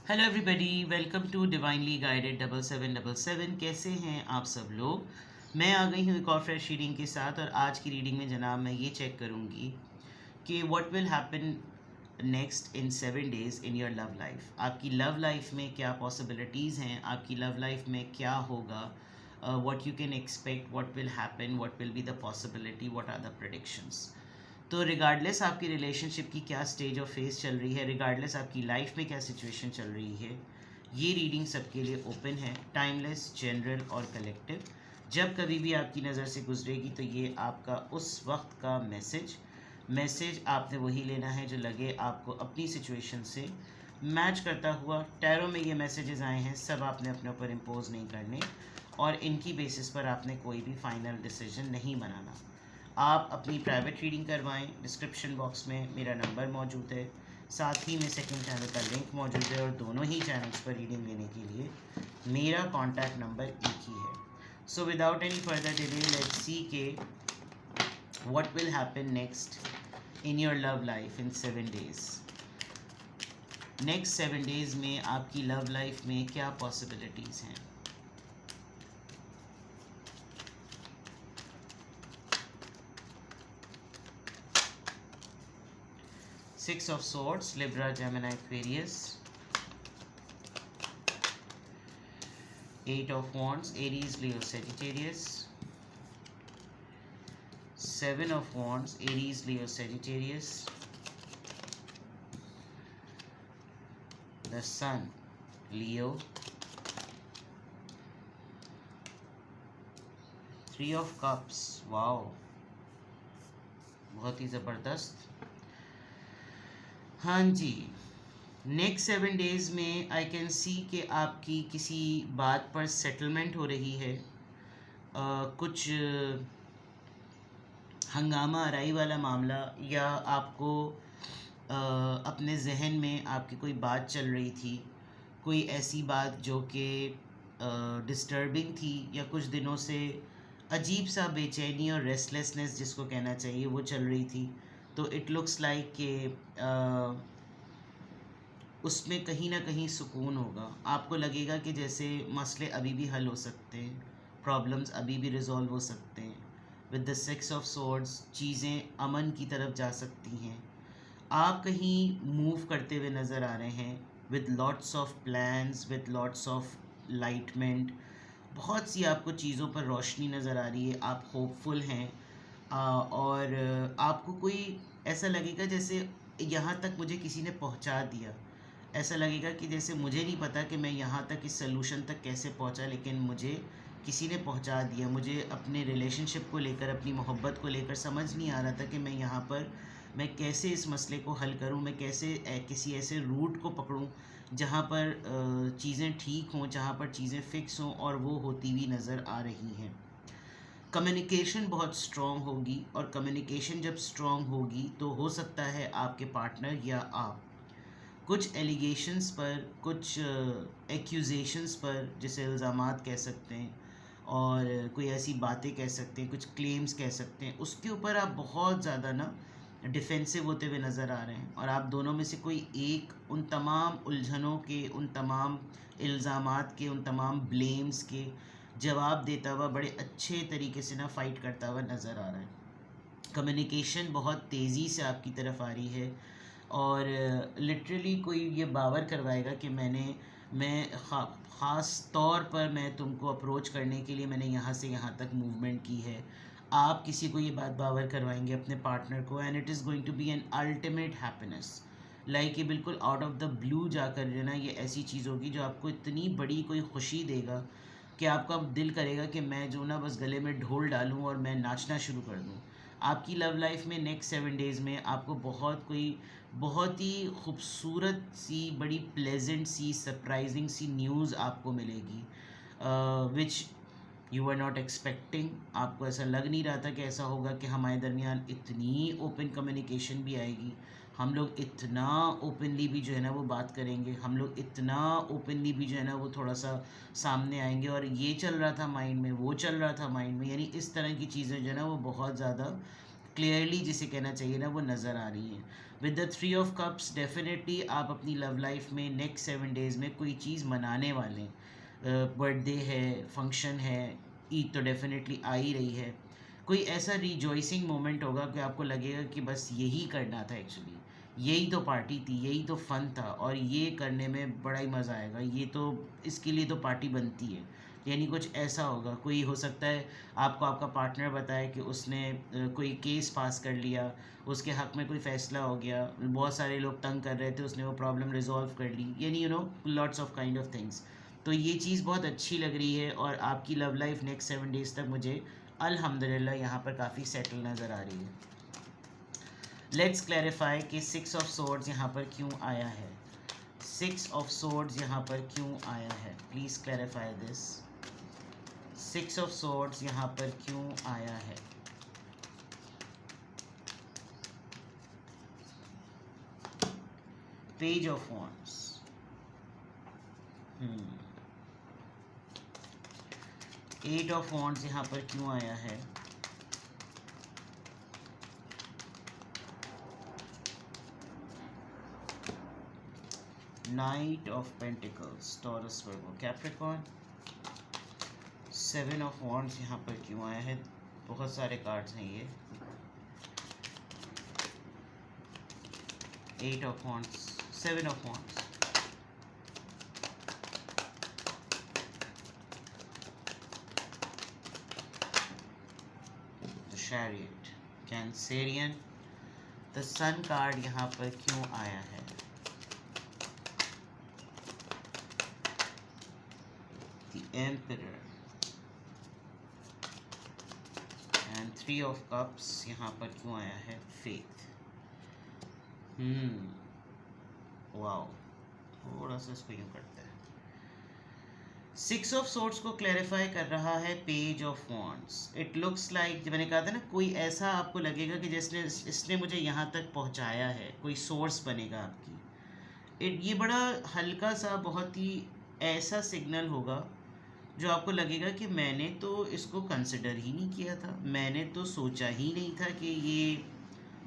Hello everybody, welcome to divinely guided 7777। कैसे हैं आप सब लोग। मैं आ गई हूँ एक और फ्रेश रीडिंग के साथ। और आज की रीडिंग में जनाब मैं ये चेक करूँगी कि what will happen next in 7 days in your love life. आपकी लव लाइफ में क्या पॉसिबिलिटीज़ हैं, आपकी लव लाइफ में क्या होगा, what you can expect, what will happen, what will be the possibility, what are the predictions. तो regardless आपकी रिलेशनशिप की क्या स्टेज ऑफ फेस चल रही है, रिगार्डलेस आपकी लाइफ में क्या सिचुएशन चल रही है, ये रीडिंग सबके लिए ओपन है, टाइमलेस, जनरल और कलेक्टिव। जब कभी भी आपकी नज़र से गुजरेगी तो ये आपका उस वक्त का मैसेज आपने वही लेना है जो लगे आपको अपनी सिचुएशन से मैच करता हुआ। टैरो में ये मैसेजेस आए हैं, सब आपने अपने ऊपर इम्पोज नहीं करने और इनकी बेसिस पर आपने कोई भी फाइनल डिसीजन नहीं बनाना। आप अपनी प्राइवेट रीडिंग करवाएं। डिस्क्रिप्शन बॉक्स में मेरा नंबर मौजूद है, साथ ही में सेकंड चैनल का लिंक मौजूद है और दोनों ही चैनल्स पर रीडिंग लेने के लिए मेरा कॉन्टैक्ट नंबर एक ही है। So without any further delay let's see के what will happen next in your love life in 7 days। Next 7 days में आपकी लव लाइफ में क्या पॉसिबिलिटीज़ हैं। Six of Swords, Libra, Gemini, Aquarius. Eight of Wands, Aries, Leo, Sagittarius. Seven of Wands, Aries, Leo, Sagittarius. The Sun, Leo. Three of Cups, wow, बहुत ही ज़बरदस्त। हाँ जी, next 7 days में I can see कि आपकी किसी बात पर सेटलमेंट हो रही है। कुछ हंगामा आराई वाला मामला, या आपको अपने जहन में आपकी कोई बात चल रही थी, कोई ऐसी बात जो कि डिस्टर्बिंग थी या कुछ दिनों से अजीब सा बेचैनी और रेस्टलेसनेस जिसको कहना चाहिए वो चल रही थी। तो इट लुक्स लाइक कि उसमें कहीं ना कहीं सुकून होगा। आपको लगेगा कि जैसे मसले अभी भी हल हो सकते हैं, प्रॉब्लम्स अभी भी रिजॉल्व हो सकते हैं। विद द 6 of Swords चीज़ें अमन की तरफ जा सकती हैं। आप कहीं मूव करते हुए नज़र आ रहे हैं with lots of plans, with lots of लाइटमेंट। बहुत सी आपको चीज़ों पर रोशनी नज़र आ रही है, आप होपफुल हैं। और आपको कोई ऐसा लगेगा जैसे यहाँ तक मुझे किसी ने पहुँचा दिया। ऐसा लगेगा कि जैसे मुझे नहीं पता कि मैं यहाँ तक इस सलूशन तक कैसे पहुँचा, लेकिन मुझे किसी ने पहुँचा दिया। मुझे अपने रिलेशनशिप को लेकर, अपनी मोहब्बत को लेकर समझ नहीं आ रहा था कि मैं यहाँ पर मैं कैसे इस मसले को हल करूँ, मैं कैसे किसी ऐसे रूट को पकड़ूँ जहाँ पर चीज़ें ठीक हों, जहाँ पर चीज़ें फ़िक्स हों, और वो होती हुई नज़र आ रही हैं। कम्युनिकेशन बहुत स्ट्रॉन्ग होगी, और कम्युनिकेशन जब स्ट्रॉन्ग होगी तो हो सकता है आपके पार्टनर या आप कुछ एलिगेशंस पर, कुछ एक्यूजेशंस पर, जिसे इल्ज़ामात कह सकते हैं, और कोई ऐसी बातें कह सकते हैं, कुछ क्लेम्स कह सकते हैं, उसके ऊपर आप बहुत ज़्यादा ना डिफेंसिव होते हुए नज़र आ रहे हैं। और आप दोनों में से कोई एक उन तमाम उलझनों के, उन तमाम इल्ज़ामात के, उन तमाम ब्लेम्स के जवाब देता हुआ बड़े अच्छे तरीके से ना फ़ाइट करता हुआ नज़र आ रहा है। कम्युनिकेशन बहुत तेज़ी से आपकी तरफ आ रही है, और लिटरली कोई ये बावर करवाएगा कि मैं ख़ास तौर पर मैं तुमको अप्रोच करने के लिए मैंने यहाँ से यहाँ तक मूवमेंट की है। आप किसी को ये बात बावर करवाएंगे अपने पार्टनर को, and it is going to be an ultimate happiness. Like ये बिल्कुल आउट ऑफ द ब्लू जाकर जो ना ये ऐसी चीज़ होगी जो आपको इतनी बड़ी कोई खुशी देगा कि आपका दिल करेगा कि मैं जो ना बस गले में ढोल डालूं और मैं नाचना शुरू कर दूं। आपकी लव लाइफ में नेक्स्ट 7 days में आपको बहुत ही खूबसूरत सी, बड़ी प्लेजेंट सी, सरप्राइजिंग सी न्यूज़ आपको मिलेगी, which you are not expecting. आपको ऐसा लग नहीं रहा था कि ऐसा होगा कि हमारे दरमियान इतनी ओपन कम्युनिकेशन भी आएगी, हम लोग इतना ओपनली भी जो है ना वो बात करेंगे, हम लोग इतना ओपनली भी जो है ना वो थोड़ा सा सामने आएंगे, और ये चल रहा था माइंड में, वो चल रहा था माइंड में, यानी इस तरह की चीज़ें जो है ना वो बहुत ज़्यादा क्लियरली, जिसे कहना चाहिए ना, वो नज़र आ रही हैं। With the 3 of cups definitely आप अपनी लव लाइफ में नेक्स्ट 7 डेज़ में कोई चीज़ मनाने वाले हैं। बर्थडे है, फंक्शन है, ईद तो डेफिनेटली आ ही रही है। कोई ऐसा रिजॉइसिंग मोमेंट होगा कि आपको लगेगा कि बस यही करना था, एक्चुअली यही तो पार्टी थी, यही तो फ़न था और ये करने में बड़ा ही मज़ा आएगा, ये तो इसके लिए तो पार्टी बनती है। यानी कुछ ऐसा होगा। कोई हो सकता है आपको आपका पार्टनर बताए कि उसने कोई केस पास कर लिया, उसके हक़ में कोई फ़ैसला हो गया, बहुत सारे लोग तंग कर रहे थे, उसने वो प्रॉब्लम रिज़ॉल्व कर ली, यानी lots of kind of things. तो ये चीज़ बहुत अच्छी लग रही है और आपकी लव लाइफ नेक्स्ट 7 डेज़ तक मुझे अल्हम्दुलिल्लाह यहाँ पर काफ़ी सेटल नज़र आ रही है। लेट्स क्लैरिफाई कि 6 ऑफ सोर्ड्स यहाँ पर क्यों आया है। 6 ऑफ सोर्ड्स यहाँ पर क्यों आया है, please clarify this. 6 of swords यहाँ पर क्यों आया है। Page of wands, 8 of wands यहाँ पर क्यों आया है। Night of pentacles, taurus, Virgo, Capricorn. 7 of wands यहाँ पर क्यों आया है। बहुत सारे कार्ड्स हैं ये। 8 of wands, 7 of wands, the chariot, Cancerian. The sun card यहाँ पर क्यों आया है। The emperor and 3 of cups यहाँ पर क्यों आया है। फेथ। वाओ, थोड़ा सा इसको यूँ करते हैं। 6 ऑफ सोर्ड्स को क्लैरिफाई कर रहा है page of wands. It looks like, मैंने कहा था ना, कोई ऐसा आपको लगेगा कि जिसने इसने मुझे यहाँ तक पहुँचाया है, कोई सोर्स बनेगा आपकी। ये बड़ा हल्का सा, बहुत ही ऐसा सिग्नल होगा जो आपको लगेगा कि मैंने तो इसको कंसिडर ही नहीं किया था, मैंने तो सोचा ही नहीं था कि ये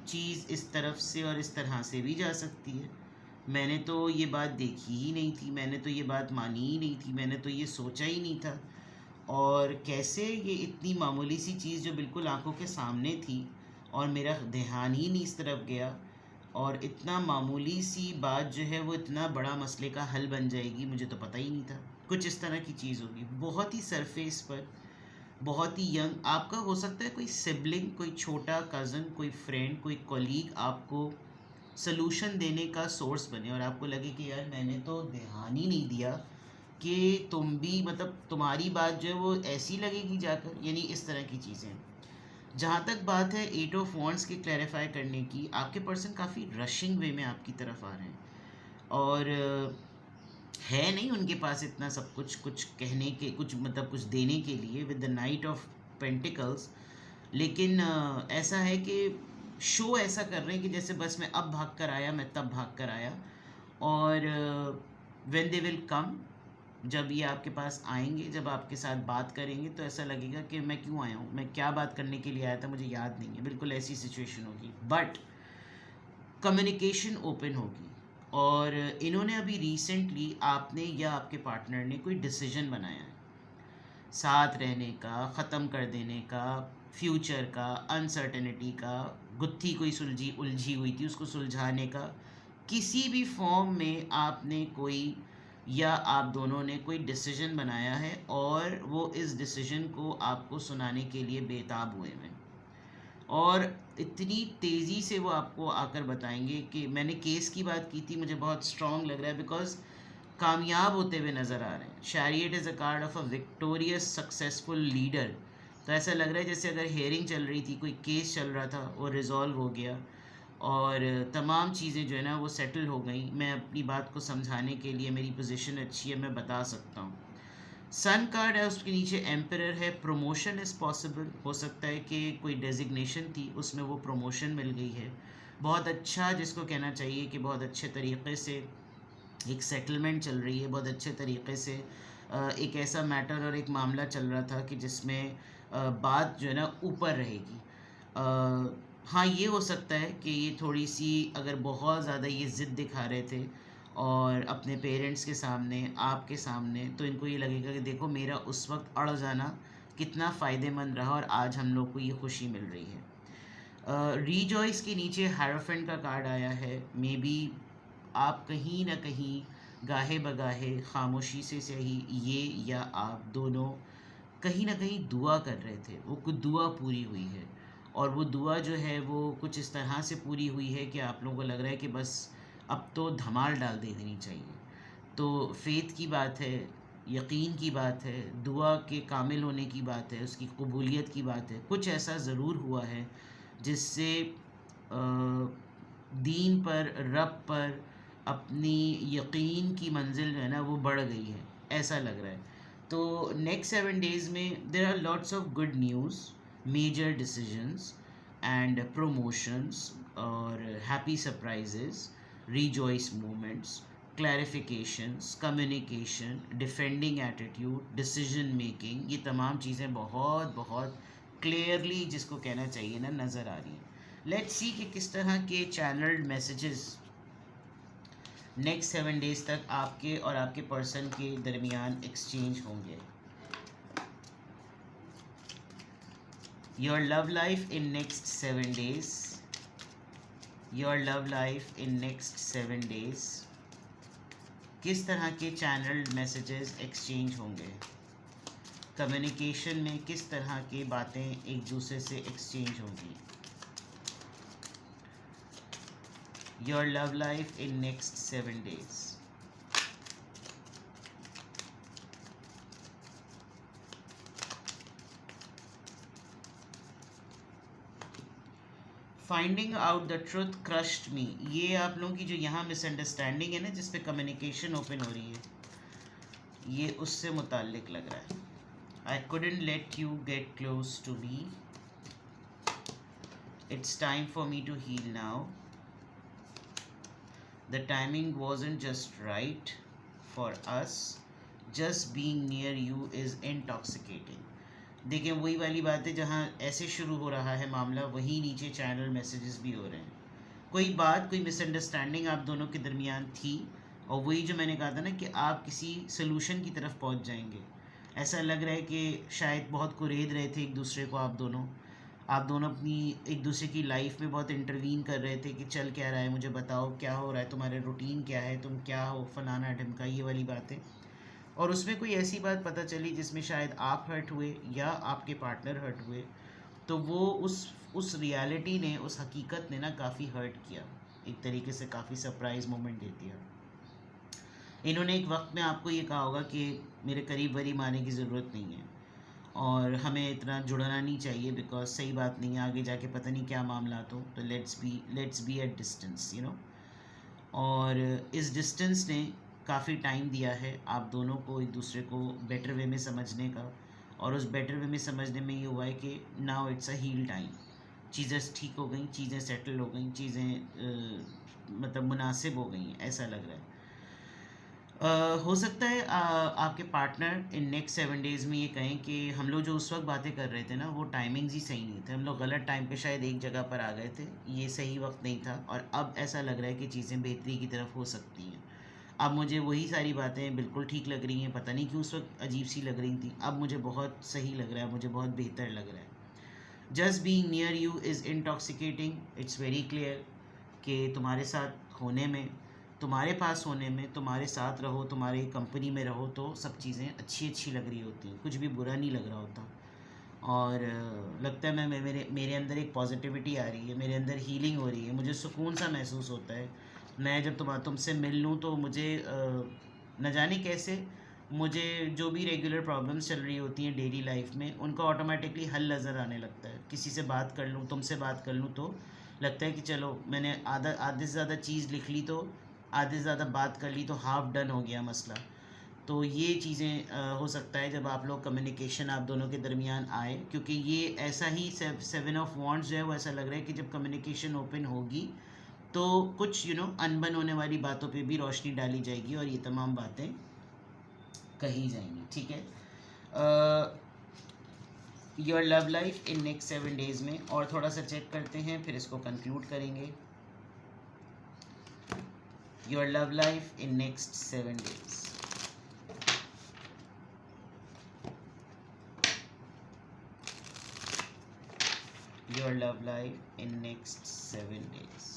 चीज़ इस तरफ से और इस तरह से भी जा सकती है, मैंने तो ये बात देखी ही नहीं थी, मैंने तो ये बात मानी ही नहीं थी, मैंने तो ये सोचा ही नहीं था। और कैसे ये इतनी मामूली सी चीज़ जो बिल्कुल आंखों के सामने थी और मेरा ध्यान ही नहीं इस तरफ गया, और इतना मामूली सी बात जो है वो इतना बड़ा मसले का हल बन जाएगी, मुझे तो पता ही नहीं था। कुछ इस तरह की चीज़ होगी, बहुत ही सरफेस पर, बहुत ही यंग। आपका हो सकता है कोई सिबलिंग, कोई छोटा कज़न, कोई फ्रेंड, कोई कॉलीग आपको सलूशन देने का सोर्स बने और आपको लगे कि यार मैंने तो ध्यान ही नहीं दिया कि तुम भी, मतलब तुम्हारी बात जो है वो ऐसी लगेगी जाकर, यानी इस तरह की चीज़ें। जहाँ तक बात है 8 ऑफ वॉन्ड्स की क्लैरिफाई करने की, आपके पर्सन काफ़ी रशिंग वे में आपकी तरफ आ रहे हैं और है नहीं उनके पास इतना सब कुछ, कुछ कहने के, कुछ मतलब कुछ देने के लिए with the night of pentacles. लेकिन ऐसा है कि शो ऐसा कर रहे हैं कि जैसे बस मैं अब भाग कर आया, मैं तब भाग कर आया, और व्हेन दे विल कम, जब ये आपके पास आएंगे, जब आपके साथ बात करेंगे, तो ऐसा लगेगा कि मैं क्यों आया हूँ, मैं क्या बात करने के लिए आया था, मुझे याद नहीं है, बिल्कुल ऐसी सिचुएशन होगी। बट कम्युनिकेशन ओपन होगी और इन्होंने अभी रिसेंटली, आपने या आपके पार्टनर ने कोई डिसीजन बनाया है साथ रहने का, ख़त्म कर देने का, फ्यूचर का, अनसर्टेनिटी का, गुत्थी कोई उलझी हुई थी उसको सुलझाने का। किसी भी फॉर्म में आपने कोई, या आप दोनों ने कोई डिसीजन बनाया है और वो इस डिसीजन को आपको सुनाने के लिए बेताब हुए हैं और इतनी तेज़ी से वो आपको आकर बताएंगे कि मैंने केस की बात की थी, मुझे बहुत स्ट्रॉन्ग लग रहा है बिकॉज कामयाब होते हुए नज़र आ रहे हैं। Chariot is a card of a victorious successful leader. तो ऐसा लग रहा है जैसे अगर हेयरिंग चल रही थी, कोई केस चल रहा था, वो रिज़ॉल्व हो गया और तमाम चीज़ें जो है ना वो सेटल हो गई। मैं अपनी बात को समझाने के लिए, मेरी पोजीशन अच्छी है, मैं बता सकता हूँ। सन कार्ड है, उसके नीचे एम्परर है। प्रमोशन इज़ पॉसिबल, हो सकता है कि कोई डेजिग्नेशन थी उसमें वो प्रमोशन मिल गई है। बहुत अच्छा, जिसको कहना चाहिए कि बहुत अच्छे तरीक़े से एक सेटलमेंट चल रही है, बहुत अच्छे तरीक़े से एक ऐसा मैटर और एक मामला चल रहा था कि जिसमें बात जो है ना ऊपर रहेगी। हाँ, ये हो सकता है कि ये थोड़ी-सी अगर बहुत ज़्यादा ये ज़िद दिखा रहे थे और अपने पेरेंट्स के सामने, आपके सामने, तो इनको ये लगेगा कि देखो मेरा उस वक़्त अड़ जाना कितना फ़ायदेमंद रहा और आज हम लोग को ये खुशी मिल रही है। रीजॉइस के नीचे हायरोफेंट का कार्ड आया है। मेबी आप कहीं न कहीं गाहे-बगाहे खामोशी से सही ये या आप दोनों कहीं न कहीं दुआ कर रहे थे। वो कुछ दुआ पूरी हुई है और वो दुआ जो है वो कुछ इस तरह से पूरी हुई है कि आप लोगों को लग रहा है कि बस अब तो धमाल डाल दे देनी चाहिए। तो फ़ेथ की बात है, यकीन की बात है, दुआ के कामिल होने की बात है, उसकी कबूलियत की बात है। कुछ ऐसा ज़रूर हुआ है जिससे दीन पर, रब पर अपनी यकीन की मंजिल जो है ना वो बढ़ गई है, ऐसा लग रहा है। तो नेक्स्ट 7 डेज़ में there are lots of good news, major decisions and promotions और happy surprises, rejoice moments, clarifications, communication, defending attitude, decision making, ये तमाम चीज़ें बहुत बहुत क्लियरली जिसको कहना चाहिए ना नज़र आ रही हैं। लेट्स सी कि किस तरह के चैनल्ड मैसेजेस नेक्स्ट 7 डेज़ तक आपके और आपके पर्सन के दरमियान एक्सचेंज होंगे। Your love life in next 7 days, your love life in next 7 days, किस तरह के चैनल्ड मैसेजेस एक्सचेंज होंगे, कम्युनिकेशन में किस तरह की बातें एक दूसरे से एक्सचेंज होंगी। Your love life in next 7 days. Finding out the truth crushed me, ये आप लोगों की जो यहाँ मिसअंडरस्टैंडिंग है ना जिस पे कम्युनिकेशन ओपन हो रही है, ये उससे मुताल्लिक लग रहा है। आई couldn't let you get close to me, it's time for me to heal now, the timing wasn't just right for us, just being near you is intoxicating. देखिए वही वाली बात है, जहाँ ऐसे शुरू हो रहा है मामला वहीं नीचे चैनल मैसेजेस भी हो रहे हैं। कोई बात, कोई मिसअंडरस्टैंडिंग आप दोनों के दरमियान थी और वही जो मैंने कहा था ना कि आप किसी सलूशन की तरफ पहुंच जाएंगे। ऐसा लग रहा है कि शायद बहुत कुरेद रहे थे एक दूसरे को, आप दोनों अपनी एक दूसरे की लाइफ में बहुत इंटरवीन कर रहे थे कि चल क्या रहा है, मुझे बताओ क्या हो रहा है, तुम्हारे रूटीन क्या है, तुम क्या हो, फलाना ढिमका, ये वाली बातें। और उसमें कोई ऐसी बात पता चली जिसमें शायद आप हर्ट हुए या आपके पार्टनर हर्ट हुए, तो वो उस रियलिटी ने, उस हकीकत ने ना काफ़ी हर्ट किया, एक तरीके से काफ़ी सरप्राइज मोमेंट दे दिया। इन्होंने एक वक्त में आपको ये कहा होगा कि मेरे करीब वरीब आने की ज़रूरत नहीं है और हमें इतना जुड़ना नहीं चाहिए, बिकॉज सही बात नहीं है, आगे जाके पता नहीं क्या मामला तो let's be at distance, you know. और इस डिस्टेंस ने काफ़ी टाइम दिया है आप दोनों को एक दूसरे को बेटर वे में समझने का, और उस बेटर वे में समझने में ये हुआ है कि now it's a heal time. चीज़ें ठीक हो गई, चीज़ें सेटल हो गई, चीज़ें मतलब मुनासिब हो गई, ऐसा लग रहा है। हो सकता है आपके पार्टनर इन नेक्स्ट 7 डेज़ में ये कहें कि हम लोग जो उस वक्त बातें कर रहे थे ना वो टाइमिंग्स ही सही नहीं थे, हम लोग गलत टाइम पे शायद एक जगह पर आ गए थे, ये सही वक्त नहीं था, और अब ऐसा लग रहा है कि चीज़ें बेहतरी की तरफ हो सकती हैं। अब मुझे वही सारी बातें बिल्कुल ठीक लग रही हैं, पता नहीं क्यों उस वक्त अजीब सी लग रही थी, अब मुझे बहुत सही लग रहा है, मुझे बहुत बेहतर लग रहा है। Just being near you is intoxicating, it's very clear कि तुम्हारे साथ होने में, तुम्हारे पास होने में, तुम्हारे साथ रहो, तुम्हारे कंपनी में रहो तो सब चीज़ें अच्छी अच्छी लग रही होती हैं, कुछ भी बुरा नहीं लग रहा होता। और लगता है मैं मेरे अंदर एक पॉजिटिविटी आ रही है, मेरे अंदर हीलिंग हो रही है, मुझे सुकून सा महसूस होता है। मैं जब तुमसे मिल लूँ तो मुझे न जाने कैसे मुझे जो भी रेगुलर प्रॉब्लम्स चल रही होती हैं डेली लाइफ में उनका ऑटोमेटिकली हल नज़र आने लगता है। किसी से बात कर लूँ, तुमसे बात कर लूँ तो लगता है कि चलो मैंने आधे से ज़्यादा चीज़ लिख ली, तो आधे से ज़्यादा बात कर ली, तो हाफ डन हो गया मसला। तो ये चीज़ें हो सकता है जब आप लोग कम्युनिकेशन आप दोनों के दरमियान आए, क्योंकि ये ऐसा ही 7 ऑफ वॉन्ड्स जो है वो ऐसा लग रहा है कि जब कम्युनिकेशन ओपन होगी तो कुछ अनबन होने वाली बातों पे भी रोशनी डाली जाएगी और ये तमाम बातें कही जाएंगी। ठीक है, your love life in next 7 days में, और थोड़ा सा चेक करते हैं फिर इसको कंक्लूड करेंगे। Your love life in next 7 days. Your love life in next 7 days.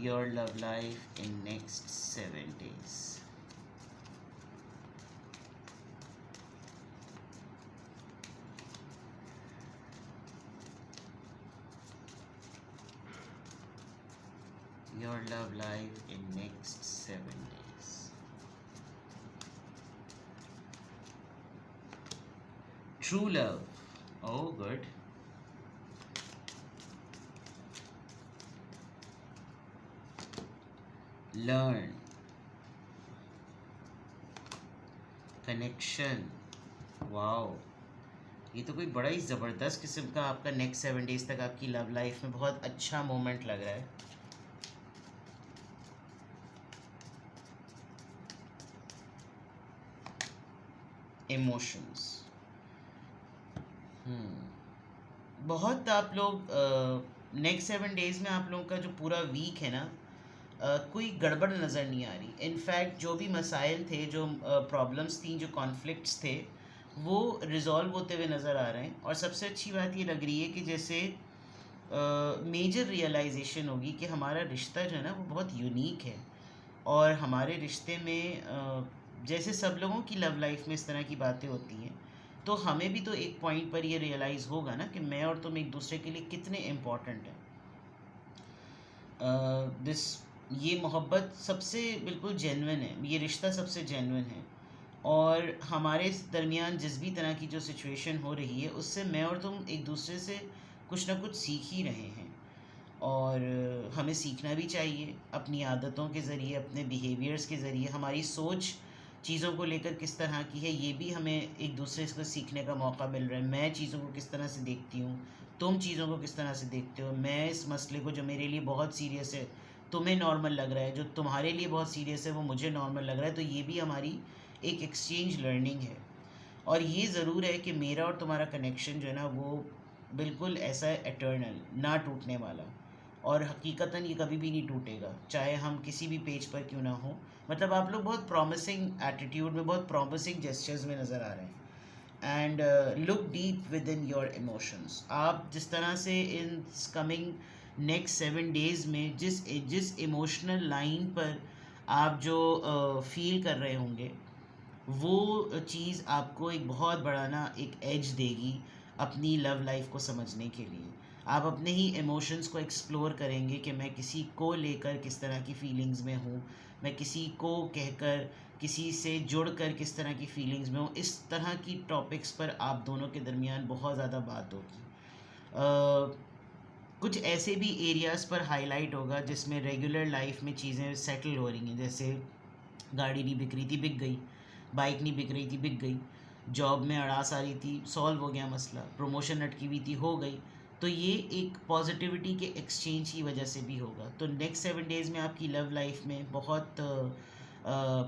Your love life in next 7 days. Your love life in next 7 days. True love. Oh, good. Learn. Connection. Wow, ये तो कोई बड़ा ही ज़बरदस्त किस्म का आपका next 7 days तक आपकी लव लाइफ में बहुत अच्छा मोमेंट लग रहा है। इमोशंस। बहुत आप लोग नेक्स्ट 7 डेज में आप लोगों का जो पूरा वीक है ना, कोई गड़बड़ नज़र नहीं आ रही। इनफैक्ट जो भी मसाइल थे, जो प्रॉब्लम्स थी, जो कॉन्फ्लिक्ट्स थे, वो रिज़ॉल्व होते हुए नज़र आ रहे हैं। और सबसे अच्छी बात ये लग रही है कि जैसे मेजर रियलाइजेशन होगी कि हमारा रिश्ता जो है ना वो बहुत यूनिक है, और हमारे रिश्ते में जैसे सब लोगों की लव लाइफ में इस तरह की बातें होती हैं, तो हमें भी तो एक पॉइंट पर ये रियलाइज़ होगा ना कि मैं और तुम एक दूसरे के लिए कितने इम्पॉर्टेंट हैं। ये मोहब्बत सबसे बिल्कुल जेन्युइन है, ये रिश्ता सबसे जेन्युइन है, और हमारे दरमियान जिस भी तरह की जो सिचुएशन हो रही है उससे मैं और तुम एक दूसरे से कुछ ना कुछ सीख ही रहे हैं। और हमें सीखना भी चाहिए अपनी आदतों के ज़रिए, अपने बिहेवियर्स के ज़रिए। हमारी सोच चीज़ों को लेकर किस तरह की है, ये भी हमें एक दूसरे से सीखने का मौका मिल रहा है। मैं चीज़ों को किस तरह से देखती हूँ, तुम चीज़ों को किस तरह से देखते हो। मैं इस मसले को जो मेरे लिए बहुत सीरियस है तुम्हें नॉर्मल लग रहा है, जो तुम्हारे लिए बहुत सीरियस है वो मुझे नॉर्मल लग रहा है। तो ये भी हमारी एक एक्सचेंज लर्निंग है। और ये ज़रूर है कि मेरा और तुम्हारा कनेक्शन जो है ना वो बिल्कुल ऐसा है, एटर्नल, ना टूटने वाला, और हकीकतन ये कभी भी नहीं टूटेगा, चाहे हम किसी भी पेज पर क्यों ना हो। मतलब आप लोग बहुत प्रॉमिसिंग एटीट्यूड में, बहुत प्रॉमिसिंग जेस्चर्स में नज़र आ रहे हैं। And look deep with in your emotions. आप जिस तरह से इन कमिंग नेक्स्ट 7 डेज़ में जिस इमोशनल लाइन पर आप जो फील कर रहे होंगे, वो चीज़ आपको एक बहुत बड़ा ना एक एज देगी अपनी लव लाइफ को समझने के लिए। आप अपने ही इमोशंस को एक्सप्लोर करेंगे कि मैं किसी को लेकर किस तरह की फीलिंग्स में हूँ, मैं किसी को कहकर, किसी से जुड़कर किस तरह की फीलिंग्स में हूँ। इस तरह की टॉपिक्स पर आप दोनों के दरमियान बहुत ज़्यादा बात होगी। कुछ ऐसे भी एरियाज़ पर हाईलाइट होगा जिसमें रेगुलर लाइफ में चीज़ें सेटल हो रही हैं। जैसे गाड़ी नहीं बिक रही थी, बिक गई। बाइक नहीं बिक रही थी, बिक गई। जॉब में अड़ास आ रही थी, सॉल्व हो गया मसला। प्रमोशन अटकी हुई थी, हो गई। तो ये एक पॉजिटिविटी के एक्सचेंज की वजह से भी होगा। तो नेक्स्ट 7 डेज़ में आपकी लव लाइफ में बहुत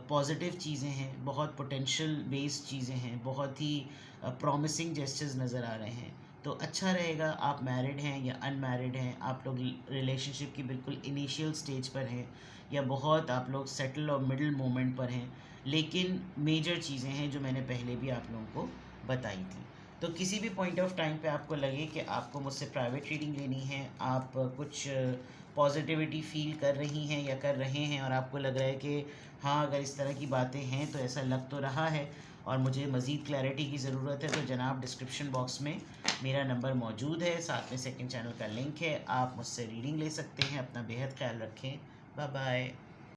पॉजिटिव चीज़ें हैं, बहुत पोटेंशियल बेस्ड चीज़ें हैं, बहुत ही प्रॉमिसिंग जेस्चर्स नज़र आ रहे हैं। तो अच्छा रहेगा, आप मैरिड हैं या अनमैरिड हैं, आप लोग रिलेशनशिप की बिल्कुल इनिशियल स्टेज पर हैं, या बहुत आप लोग सेटल और मिडिल मोमेंट पर हैं, लेकिन मेजर चीज़ें हैं जो मैंने पहले भी आप लोगों को बताई थी। तो किसी भी पॉइंट ऑफ टाइम पे आपको लगे कि आपको मुझसे प्राइवेट रीडिंग लेनी है, आप कुछ पॉजिटिविटी फील कर रही हैं या कर रहे हैं, और आपको लग रहा है कि हाँ अगर इस तरह की बातें हैं तो ऐसा लग तो रहा है और मुझे मज़ीद क्लैरिटी की ज़रूरत है, तो जनाब डिस्क्रिप्शन बॉक्स में मेरा नंबर मौजूद है, साथ में सेकंड चैनल का लिंक है, आप मुझसे रीडिंग ले सकते हैं। अपना बेहद ख्याल रखें। Bye bye.